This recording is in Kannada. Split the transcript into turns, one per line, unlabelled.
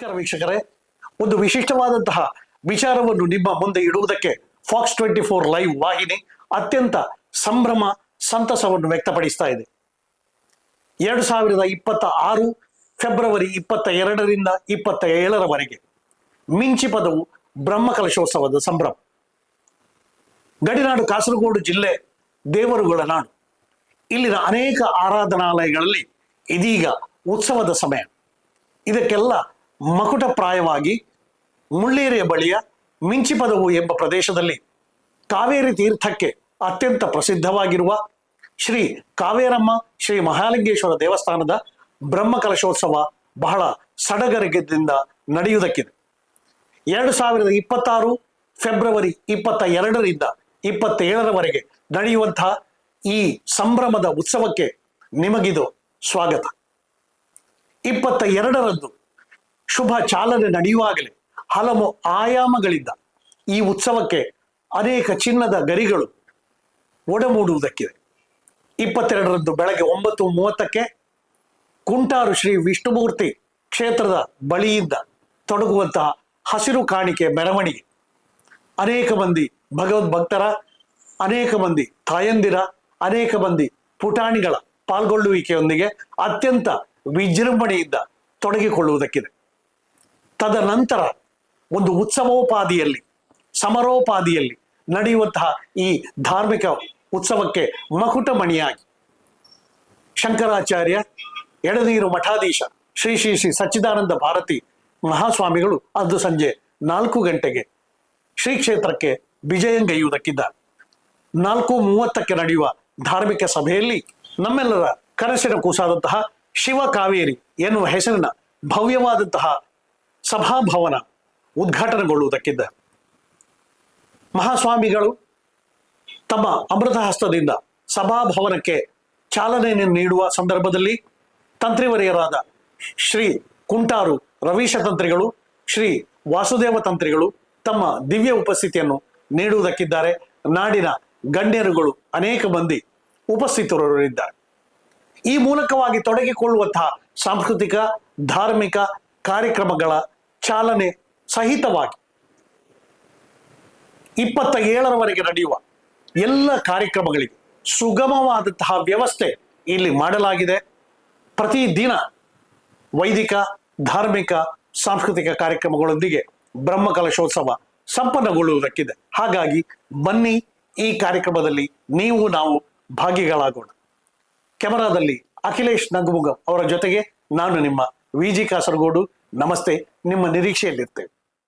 ನಮಸ್ಕಾರ ವೀಕ್ಷಕರೇ, ಒಂದು ವಿಶಿಷ್ಟವಾದಂತಹ ವಿಚಾರವನ್ನು ನಿಮ್ಮ ಮುಂದೆ ಇಡುವುದಕ್ಕೆ ಫಾಕ್ಸ್ 24 ಲೈವ್ ವಾಹಿನಿ ಅತ್ಯಂತ ಸಂಭ್ರಮ ಸಂತಸವನ್ನು ವ್ಯಕ್ತಪಡಿಸ್ತಾ ಇದೆ. 2026 ಫೆಬ್ರವರಿ 22ರಿಂದ 27ರವರೆಗೆ ಮಿಂಚಿಪದವು ಬ್ರಹ್ಮಕಲಶೋತ್ಸವದ ಸಂಭ್ರಮ. ಗಡಿನಾಡು ಕಾಸರಗೋಡು ಜಿಲ್ಲೆ ದೇವರುಗಳ ನಾಡು. ಇಲ್ಲಿನ ಅನೇಕ ಆರಾಧನಾಲಯಗಳಲ್ಲಿ ಇದೀಗ ಉತ್ಸವದ ಸಮಯ. ಇದಕ್ಕೆಲ್ಲ ಮಕುಟಪ್ರಾಯವಾಗಿ ಮುಳ್ಳೇರಿಯ ಬಳಿಯ ಮಿಂಚಿಪದವು ಎಂಬ ಪ್ರದೇಶದಲ್ಲಿ ಕಾವೇರಿ ತೀರ್ಥಕ್ಕೆ ಅತ್ಯಂತ ಪ್ರಸಿದ್ಧವಾಗಿರುವ ಶ್ರೀ ಕಾವೇರಮ್ಮ ಶ್ರೀ ಮಹಾಲಿಂಗೇಶ್ವರ ದೇವಸ್ಥಾನದ ಬ್ರಹ್ಮಕಲಶೋತ್ಸವ ಬಹಳ ಸಡಗರದಿಂದ ನಡೆಯುವುದಕ್ಕಿದೆ. 2026 ಫೆಬ್ರವರಿ 22ರಿಂದ 27ರವರೆಗೆ ನಡೆಯುವಂತಹ ಈ ಸಂಭ್ರಮದ ಉತ್ಸವಕ್ಕೆ ನಿಮಗಿದು ಸ್ವಾಗತ. 22ರಂದು ಶುಭ ಚಾಲನೆ ನಡೆಯುವಾಗಲೇ ಹಲವು ಆಯಾಮಗಳಿಂದ ಈ ಉತ್ಸವಕ್ಕೆ ಅನೇಕ ಚಿನ್ನದ ಗರಿಗಳು ಒಡಮೂಡುವುದಕ್ಕಿದೆ. 22ರಂದು ಬೆಳಗ್ಗೆ 9:30ಕ್ಕೆ ಕುಂಟಾರು ಶ್ರೀ ವಿಷ್ಣುಮೂರ್ತಿ ಕ್ಷೇತ್ರದ ಬಳಿಯಿಂದ ತೊಡಗುವಂತಹ ಹಸಿರು ಕಾಣಿಕೆ ಮೆರವಣಿಗೆ, ಅನೇಕ ಮಂದಿ ಭಗವದ್ಭಕ್ತರ, ಅನೇಕ ಮಂದಿ ತಾಯಂದಿರ, ಅನೇಕ ಮಂದಿ ಪುಟಾಣಿಗಳ ಪಾಲ್ಗೊಳ್ಳುವಿಕೆಯೊಂದಿಗೆ ಅತ್ಯಂತ ವಿಜೃಂಭಣೆಯಿಂದ ತೊಡಗಿಕೊಳ್ಳುವುದಕ್ಕಿದೆ. ತದನಂತರ ಒಂದು ಉತ್ಸವೋಪಾದಿಯಲ್ಲಿ ಸಮರೋಪಾದಿಯಲ್ಲಿ ನಡೆಯುವಂತಹ ಈ ಧಾರ್ಮಿಕ ಉತ್ಸವಕ್ಕೆ ಮಕುಟಮಣಿಯಾಗಿ ಶಂಕರಾಚಾರ್ಯ ಎಡನೀರು ಮಠಾಧೀಶ ಶ್ರೀ ಶ್ರೀ ಶ್ರೀ ಸಚ್ಚಿದಾನಂದ ಭಾರತಿ ಮಹಾಸ್ವಾಮಿಗಳು ಅಂದು ಸಂಜೆ 4 ಗಂಟೆಗೆ ಶ್ರೀ ಕ್ಷೇತ್ರಕ್ಕೆ ವಿಜಯಂಗೈಯುವುದಕ್ಕಿದ್ದಾರೆ. 4:30ಕ್ಕೆ ನಡೆಯುವ ಧಾರ್ಮಿಕ ಸಭೆಯಲ್ಲಿ ನಮ್ಮೆಲ್ಲರ ಕನಸಿನ ಕೂಸಾದಂತಹ ಶಿವ ಕಾವೇರಿ ಎನ್ನುವ ಹೆಸರಿನ ಭವ್ಯವಾದಂತಹ ಸಭಾಭವನ ಉದ್ಘಾಟನೆಗೊಳ್ಳುವುದಕ್ಕಿದ್ದಾರೆ. ಮಹಾಸ್ವಾಮಿಗಳು ತಮ್ಮ ಅಮೃತ ಹಸ್ತದಿಂದ ಸಭಾಭವನಕ್ಕೆ ಚಾಲನೆಯನ್ನು ನೀಡುವ ಸಂದರ್ಭದಲ್ಲಿ ತಂತ್ರಿವರಿಯರಾದ ಶ್ರೀ ಕುಂಟಾರು ರವೀಶ ತಂತ್ರಿಗಳು, ಶ್ರೀ ವಾಸುದೇವ ತಂತ್ರಿಗಳು ತಮ್ಮ ದಿವ್ಯ ಉಪಸ್ಥಿತಿಯನ್ನು ನೀಡುವುದಕ್ಕಿದ್ದಾರೆ. ನಾಡಿನ ಗಣ್ಯರುಗಳು ಅನೇಕ ಮಂದಿ ಉಪಸ್ಥಿತರಿದ್ದಾರೆ. ಈ ಮೂಲಕವಾಗಿ ತೊಡಗಿಕೊಳ್ಳುವಂತಹ ಸಾಂಸ್ಕೃತಿಕ ಧಾರ್ಮಿಕ ಕಾರ್ಯಕ್ರಮಗಳ ಚಾಲನೆ ಸಹಿತವಾಗಿ 27ರವರೆಗೆ ನಡೆಯುವ ಎಲ್ಲ ಕಾರ್ಯಕ್ರಮಗಳಿಗೆ ಸುಗಮವಾದಂತಹ ವ್ಯವಸ್ಥೆ ಇಲ್ಲಿ ಮಾಡಲಾಗಿದೆ. ಪ್ರತಿದಿನ ವೈದಿಕ ಧಾರ್ಮಿಕ ಸಾಂಸ್ಕೃತಿಕ ಕಾರ್ಯಕ್ರಮಗಳೊಂದಿಗೆ ಬ್ರಹ್ಮಕಲಶೋತ್ಸವ ಸಂಪನ್ನಗೊಳ್ಳುವುದಕ್ಕಿದೆ. ಹಾಗಾಗಿ ಬನ್ನಿ, ಈ ಕಾರ್ಯಕ್ರಮದಲ್ಲಿ ನೀವು ನಾವು ಭಾಗಿಗಳಾಗೋಣ. ಕೆಮರಾದಲ್ಲಿ ಅಖಿಲೇಶ್ ನಗುಮುಗ ಅವರ ಜೊತೆಗೆ ನಾನು ನಿಮ್ಮ ವಿಜಿ ಕಾಸರಗೋಡು. ನಮಸ್ತೆ, ನಿಮ್ಮ ನಿರೀಕ್ಷೆಯಲ್ಲಿರ್ತೇವೆ.